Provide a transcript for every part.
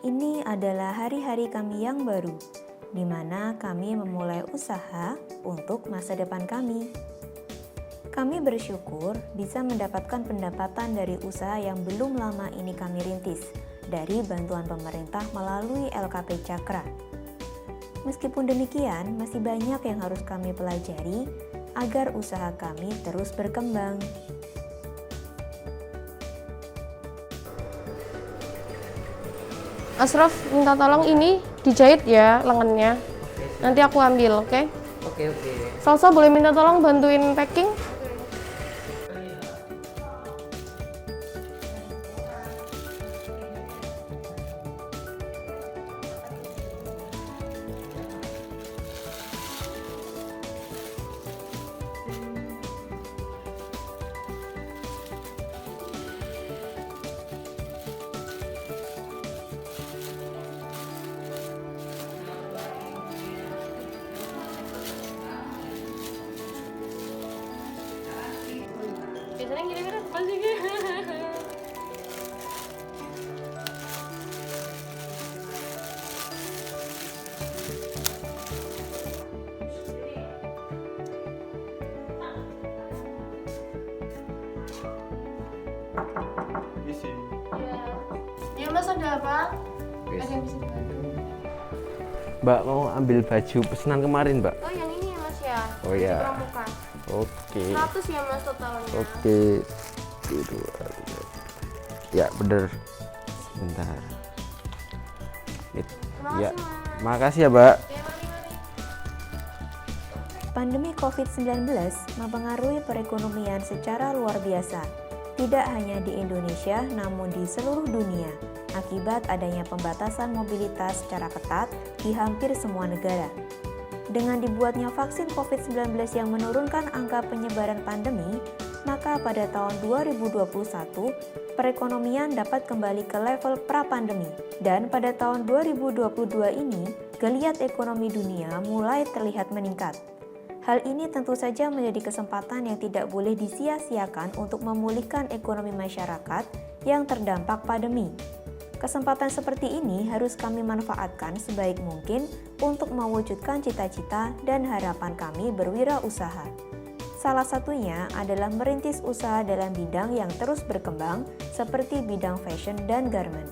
Ini adalah hari-hari kami yang baru, di mana kami memulai usaha untuk masa depan kami. Kami bersyukur bisa mendapatkan pendapatan dari usaha yang belum lama ini kami rintis, dari bantuan pemerintah melalui LKP Cakra. Meskipun demikian, masih banyak yang harus kami pelajari agar usaha kami terus berkembang. Asraf minta tolong ini dijahit ya lengannya. Nanti aku ambil, oke? Oke. Salsa boleh minta tolong bantuin packing? Biasanya kira-kira apa sih? Isi. Ya Mas, ada apa? Yes. Ada yang bisa dibantu? Mbak mau ambil baju pesanan kemarin, Mbak? Oh yang ini ya Mas ya? Oh, iya. Baju pramuka. Oke. 100 ya Mas totalnya? Oke. Itu. Ya, bener. Sebentar. Terima Ya. kasih Mas. Makasih ya, Mbak. Ya, mari. Pandemi COVID-19 mempengaruhi perekonomian secara luar biasa, tidak hanya di Indonesia namun di seluruh dunia, akibat adanya pembatasan mobilitas secara ketat di hampir semua negara. Dengan dibuatnya vaksin COVID-19 yang menurunkan angka penyebaran pandemi, maka pada tahun 2021, perekonomian dapat kembali ke level pra-pandemi. Dan pada tahun 2022 ini, geliat ekonomi dunia mulai terlihat meningkat. Hal ini tentu saja menjadi kesempatan yang tidak boleh disia-siakan untuk memulihkan ekonomi masyarakat yang terdampak pandemi. Kesempatan seperti ini harus kami manfaatkan sebaik mungkin untuk mewujudkan cita-cita dan harapan kami berwirausaha. Salah satunya adalah merintis usaha dalam bidang yang terus berkembang seperti bidang fashion dan garment.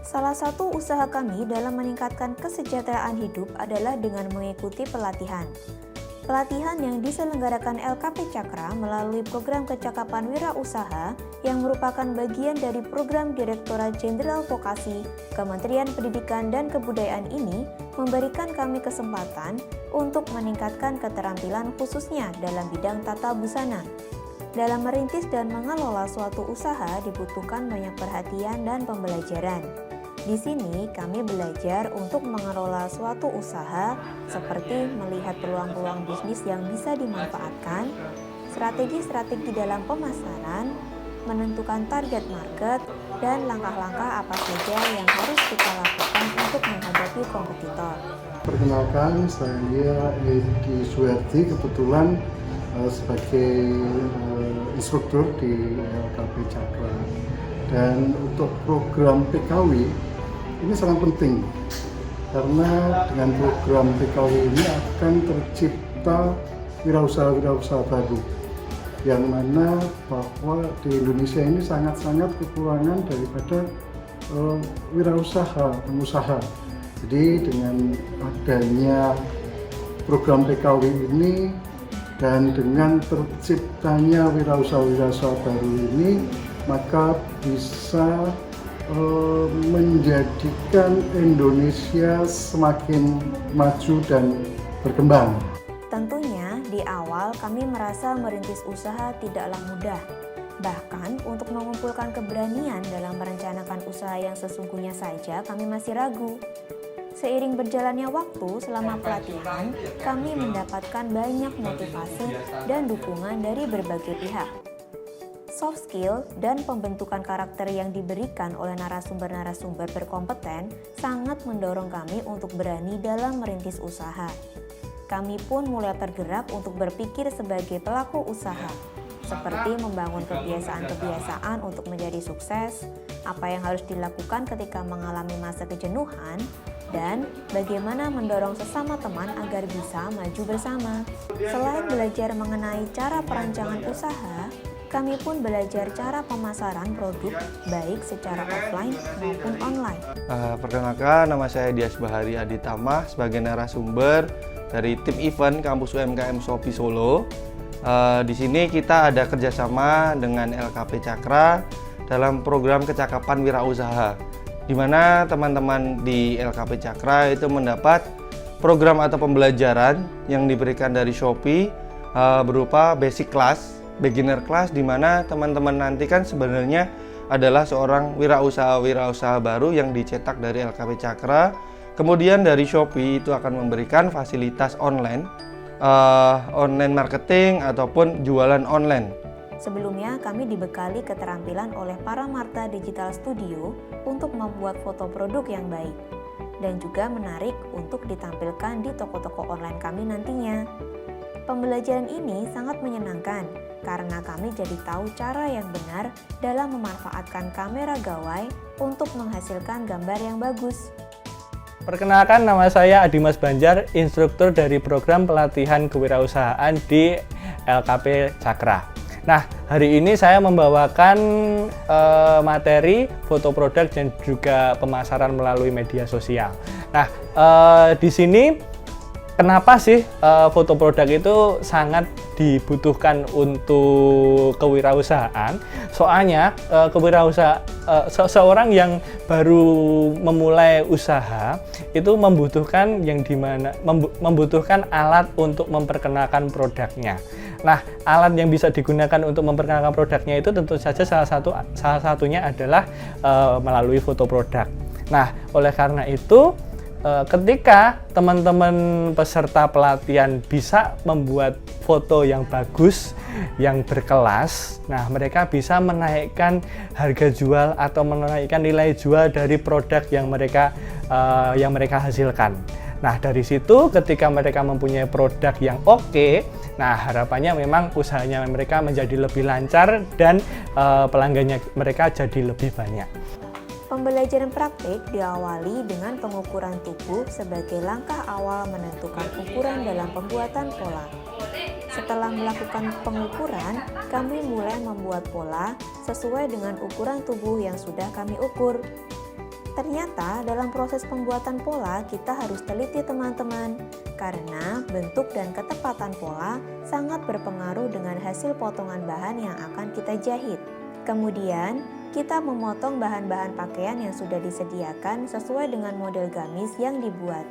Salah satu usaha kami dalam meningkatkan kesejahteraan hidup adalah dengan mengikuti pelatihan. Pelatihan yang diselenggarakan LKP Cakra melalui program kecakapan wirausaha yang merupakan bagian dari program Direktorat Jenderal Vokasi Kementerian Pendidikan dan Kebudayaan ini memberikan kami kesempatan untuk meningkatkan keterampilan khususnya dalam bidang tata busana. Dalam merintis dan mengelola suatu usaha dibutuhkan banyak perhatian dan pembelajaran. Di sini kami belajar untuk mengelola suatu usaha seperti melihat peluang-peluang bisnis yang bisa dimanfaatkan, strategi-strategi dalam pemasaran, menentukan target market, dan langkah-langkah apa saja yang harus kita lakukan untuk menghadapi kompetitor. Perkenalkan, saya Edi Suherdi, kebetulan sebagai instruktur di LKP Cakra. Dan untuk program PKW ini sangat penting karena dengan program PKW ini akan tercipta wirausaha-wirausaha baru yang mana bahwa di Indonesia ini sangat-sangat kekurangan daripada wirausaha, pengusaha. Jadi dengan adanya program PKW ini dan dengan terciptanya wirausaha-wirausaha baru ini, maka bisa menjadikan Indonesia semakin maju dan berkembang. Tentunya di awal kami merasa merintis usaha tidaklah mudah. Bahkan untuk mengumpulkan keberanian dalam merencanakan usaha yang sesungguhnya saja kami masih ragu. Seiring berjalannya waktu selama pelatihan, kami mendapatkan banyak motivasi dan dukungan dari berbagai pihak. Soft skill dan pembentukan karakter yang diberikan oleh narasumber-narasumber berkompeten sangat mendorong kami untuk berani dalam merintis usaha. Kami pun mulai tergerak untuk berpikir sebagai pelaku usaha, seperti membangun kebiasaan-kebiasaan untuk menjadi sukses, apa yang harus dilakukan ketika mengalami masa kejenuhan, dan bagaimana mendorong sesama teman agar bisa maju bersama. Selain belajar mengenai cara perancangan usaha, kami pun belajar cara pemasaran produk baik secara offline maupun online. Perkenalkan, nama saya Dias Bahari Aditama sebagai narasumber dari tim event Kampus UMKM Shopee Solo. Di sini kita ada kerjasama dengan LKP Cakra dalam program kecakapan wirausaha, di mana teman-teman di LKP Cakra itu mendapat program atau pembelajaran yang diberikan dari Shopee berupa basic class, beginner class, di mana teman-teman nanti kan sebenarnya adalah seorang wirausaha baru yang dicetak dari LKP Cakra. Kemudian dari Shopee itu akan memberikan fasilitas online marketing ataupun jualan online. Sebelumnya, kami dibekali keterampilan oleh para Marta Digital Studio untuk membuat foto produk yang baik dan juga menarik untuk ditampilkan di toko-toko online kami nantinya. Pembelajaran ini sangat menyenangkan karena kami jadi tahu cara yang benar dalam memanfaatkan kamera gawai untuk menghasilkan gambar yang bagus. Perkenalkan, nama saya Adimas Banjar, instruktur dari program pelatihan kewirausahaan di LKP Cakra. Nah, hari ini saya membawakan materi foto produk dan juga pemasaran melalui media sosial. Nah, di sini kenapa sih foto produk itu sangat dibutuhkan untuk kewirausahaan? Soalnya seseorang yang baru memulai usaha itu membutuhkan membutuhkan alat untuk memperkenalkan produknya. Nah, alat yang bisa digunakan untuk memperkenalkan produknya itu tentu saja salah satunya adalah melalui foto produk. Nah, oleh karena itu ketika teman-teman peserta pelatihan bisa membuat foto yang bagus, yang berkelas, nah mereka bisa menaikkan harga jual atau menaikkan nilai jual dari produk yang mereka hasilkan. Nah, dari situ ketika mereka mempunyai produk yang oke, nah harapannya memang usahanya mereka menjadi lebih lancar dan pelanggannya mereka jadi lebih banyak. Pembelajaran praktik diawali dengan pengukuran tubuh sebagai langkah awal menentukan ukuran dalam pembuatan pola. Setelah melakukan pengukuran, kami mulai membuat pola sesuai dengan ukuran tubuh yang sudah kami ukur. Ternyata dalam proses pembuatan pola kita harus teliti teman-teman, karena bentuk dan ketepatan pola sangat berpengaruh dengan hasil potongan bahan yang akan kita jahit. Kemudian, kita memotong bahan-bahan pakaian yang sudah disediakan sesuai dengan model gamis yang dibuat.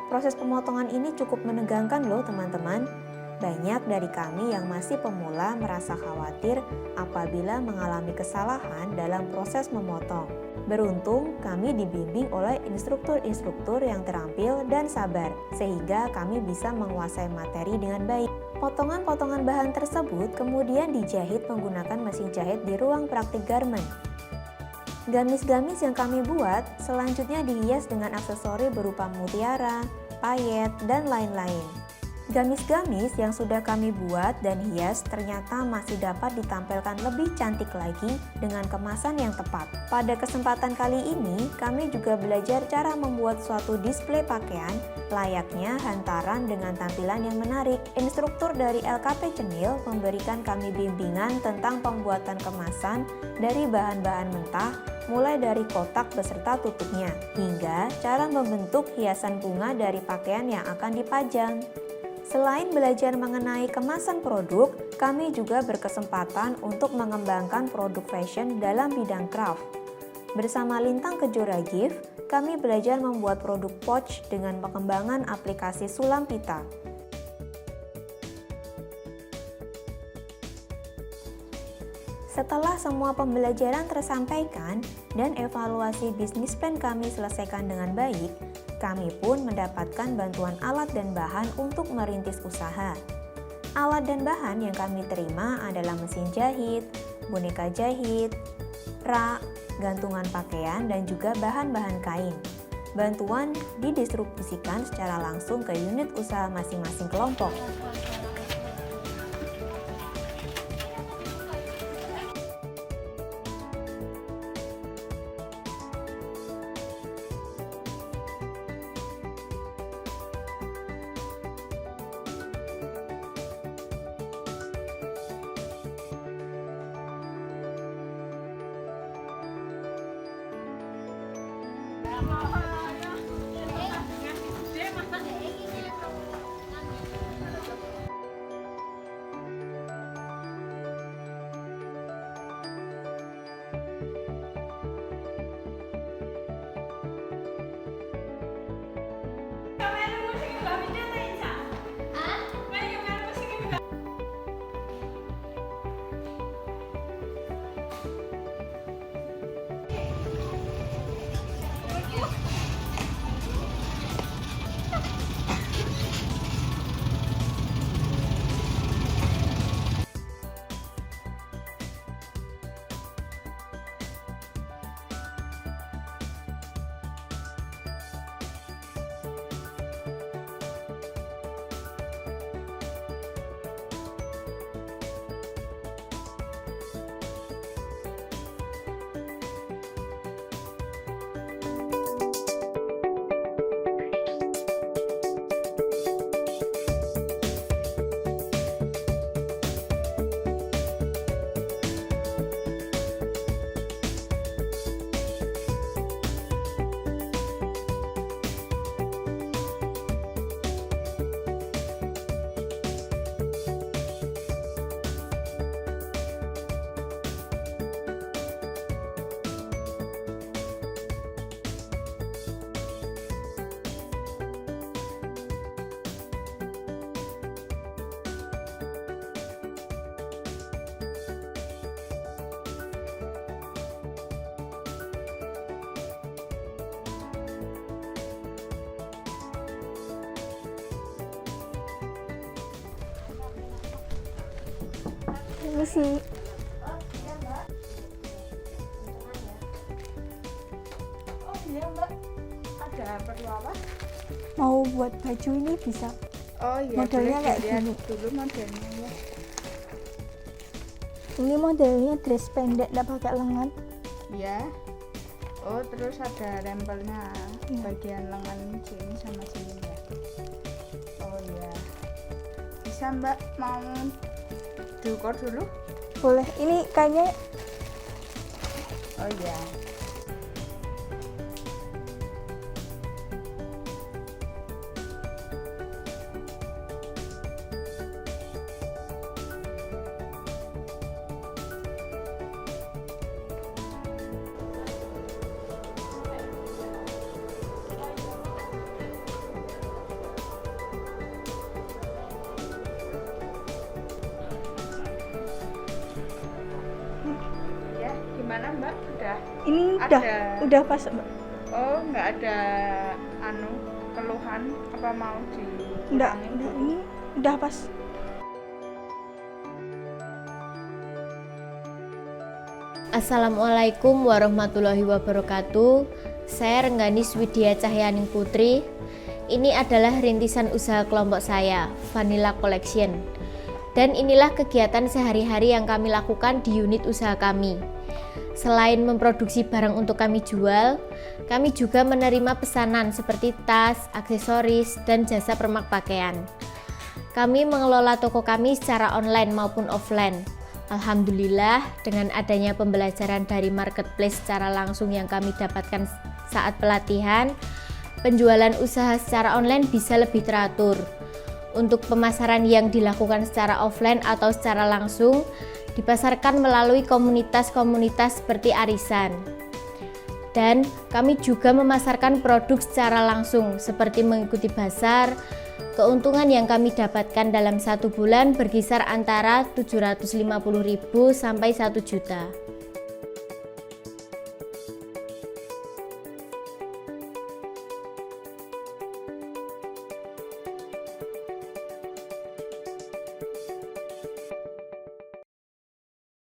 Proses pemotongan ini cukup menegangkan loh teman-teman. Banyak dari kami yang masih pemula merasa khawatir apabila mengalami kesalahan dalam proses memotong. Beruntung kami dibimbing oleh instruktur-instruktur yang terampil dan sabar, sehingga kami bisa menguasai materi dengan baik. Potongan-potongan bahan tersebut kemudian dijahit menggunakan mesin jahit di ruang praktik garment. Gamis-gamis yang kami buat selanjutnya dihias dengan aksesori berupa mutiara, payet, dan lain-lain. Gamis-gamis yang sudah kami buat dan hias ternyata masih dapat ditampilkan lebih cantik lagi dengan kemasan yang tepat. Pada kesempatan kali ini, kami juga belajar cara membuat suatu display pakaian layaknya hantaran dengan tampilan yang menarik. Instruktur dari LKP Cenil memberikan kami bimbingan tentang pembuatan kemasan dari bahan-bahan mentah, mulai dari kotak beserta tutupnya, hingga cara membentuk hiasan bunga dari pakaian yang akan dipajang. Selain belajar mengenai kemasan produk, kami juga berkesempatan untuk mengembangkan produk fashion dalam bidang craft. Bersama Lintang Kejora Gift, kami belajar membuat produk pouch dengan pengembangan aplikasi Sulam Pita. Setelah semua pembelajaran tersampaikan dan evaluasi bisnis plan kami selesaikan dengan baik, kami pun mendapatkan bantuan alat dan bahan untuk merintis usaha. Alat dan bahan yang kami terima adalah mesin jahit, boneka jahit, rak, gantungan pakaian, dan juga bahan-bahan kain. Bantuan didistribusikan secara langsung ke unit usaha masing-masing kelompok. Misi. Mau buat baju ini bisa. Oh iya, Modelnya boleh kayak dilihat gini. dulu modelnya ya. Ini modelnya dress pendek, nggak pakai lengan. Ya. Oh, terus ada rempelnya Iya. bagian lengan sini sama sini ya. Oh iya. Bisa Mbak mau diukur dulu? Boleh. Ini kayaknya Oh iya. Ya, gimana Mbak? ini Ada. udah pas, Mbak. Oh, nggak ada keluhan apa mau Enggak, dikurangin? ini udah pas. Assalamualaikum warahmatullahi wabarakatuh. Saya Rengganis Widya Cahyaning Putri. Ini adalah rintisan usaha kelompok saya, Vanilla Collection. Dan inilah kegiatan sehari-hari yang kami lakukan di unit usaha kami. Selain memproduksi barang untuk kami jual, kami juga menerima pesanan seperti tas, aksesoris, dan jasa permak pakaian. Kami mengelola toko kami secara online maupun offline. Alhamdulillah, dengan adanya pembelajaran dari marketplace secara langsung yang kami dapatkan saat pelatihan, penjualan usaha secara online bisa lebih teratur. Untuk pemasaran yang dilakukan secara offline atau secara langsung, dipasarkan melalui komunitas-komunitas seperti arisan. Dan kami juga memasarkan produk secara langsung seperti mengikuti pasar. Keuntungan yang kami dapatkan dalam 1 bulan berkisar antara 750.000 sampai 1 juta.